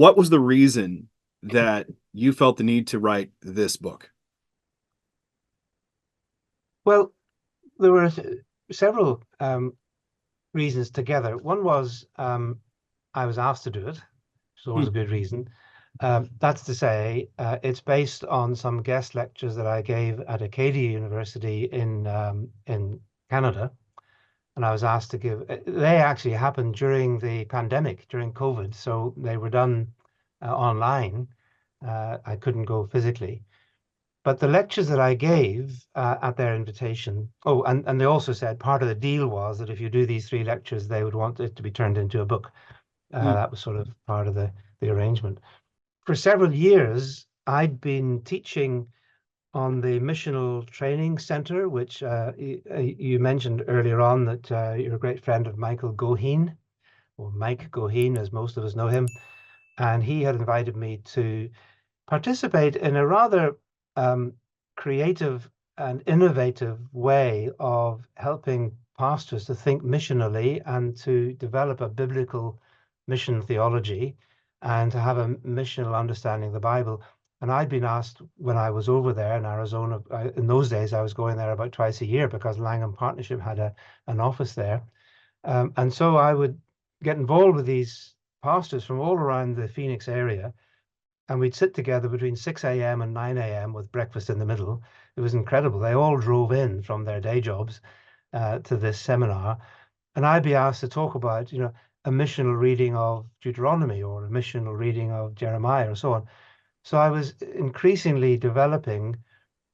what was the reason that you felt the need to write this book? Well, there were several reasons together. One was I was asked to do it, which is always a good reason. That's to say, it's based on some guest lectures that I gave at Acadia University in Canada, and I was asked to give. They actually happened during the pandemic, during COVID, so they were done online. I couldn't go physically. But the lectures that I gave at their invitation, oh, and they also said part of the deal was that if you do these 3 lectures, they would want it to be turned into a book. That was sort of part of the arrangement. For several years, I'd been teaching on the Missional Training Center, which you mentioned earlier on that you're a great friend of Michael Goheen, or Mike Goheen, as most of us know him. And he had invited me to participate in a rather creative and innovative way of helping pastors to think missionally and to develop a biblical mission theology and to have a missional understanding of the Bible. And I'd been asked when I was over there in Arizona, in those days, I was going there about twice a year because Langham Partnership had an office there. And so I would get involved with these pastors from all around the Phoenix area, and we'd sit together between 6 a.m. and 9 a.m. with breakfast in the middle. It was incredible. They all drove in from their day jobs to this seminar, and I'd be asked to talk about, a missional reading of Deuteronomy or a missional reading of Jeremiah or so on. So I was increasingly developing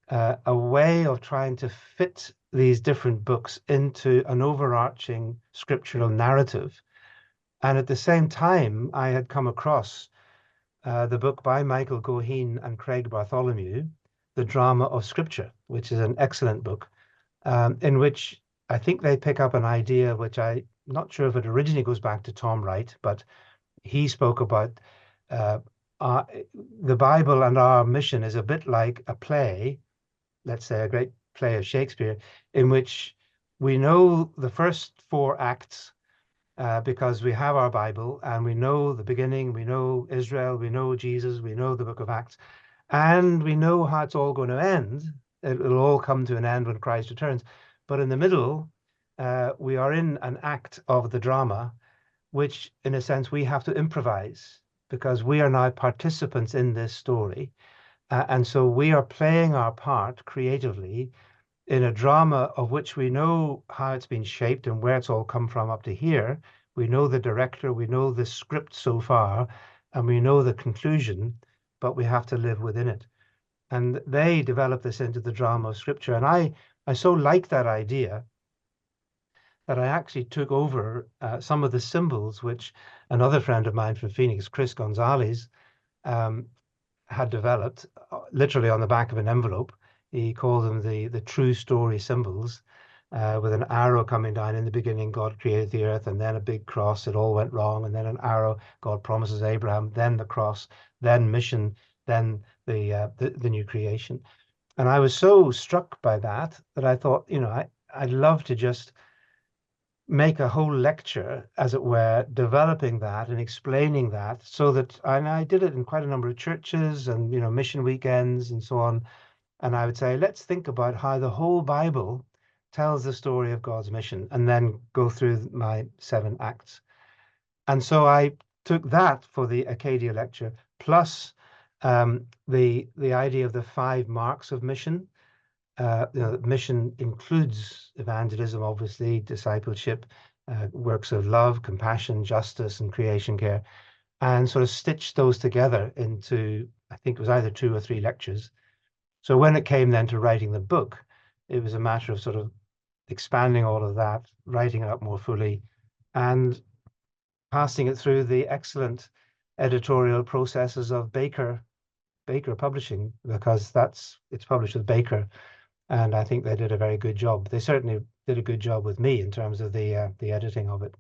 a way of trying to fit these different books into an overarching scriptural narrative. And at the same time, I had come across the book by Michael Goheen and Craig Bartholomew, The Drama of Scripture, which is an excellent book, in which I think they pick up an idea which I'm not sure if it originally goes back to Tom Wright, but he spoke about the Bible and our mission is a bit like a play, let's say a great play of Shakespeare, in which we know the first 4 acts because we have our Bible and we know the beginning, we know Israel, we know Jesus, we know the book of Acts, and we know how it's all going to end. It'll all come to an end when Christ returns. But in the middle, we are in an act of the drama, which in a sense we have to improvise because we are now participants in this story. And so we are playing our part creatively in a drama of which we know how it's been shaped and where it's all come from up to here. We know the director, we know the script so far, and we know the conclusion, but we have to live within it. And they develop this into the drama of scripture. And I so like that idea that I actually took over some of the symbols which another friend of mine from Phoenix, Chris Gonzalez, had developed literally on the back of an envelope. He called them the true story symbols, with an arrow coming down. In the beginning, God created the earth, and then a big cross. It all went wrong, and then an arrow. God promises Abraham, then the cross, then mission, then the new creation. And I was so struck by that I thought, I'd love to just make a whole lecture, as it were, developing that and explaining that so that, and I did it in quite a number of churches and, mission weekends and so on. And I would say, let's think about how the whole Bible tells the story of God's mission, and then go through my 7 acts. And so I took that for the Acadia lecture, plus the idea of the 5 marks of mission. Mission includes evangelism, obviously, discipleship, works of love, compassion, justice, and creation care, and sort of stitched those together into, I think it was either 2 or 3 lectures. So when it came then to writing the book, it was a matter of sort of expanding all of that, writing it up more fully, and passing it through the excellent editorial processes of Baker Publishing, because it's published with Baker, and I think they did a very good job. They certainly did a good job with me in terms of the editing of it.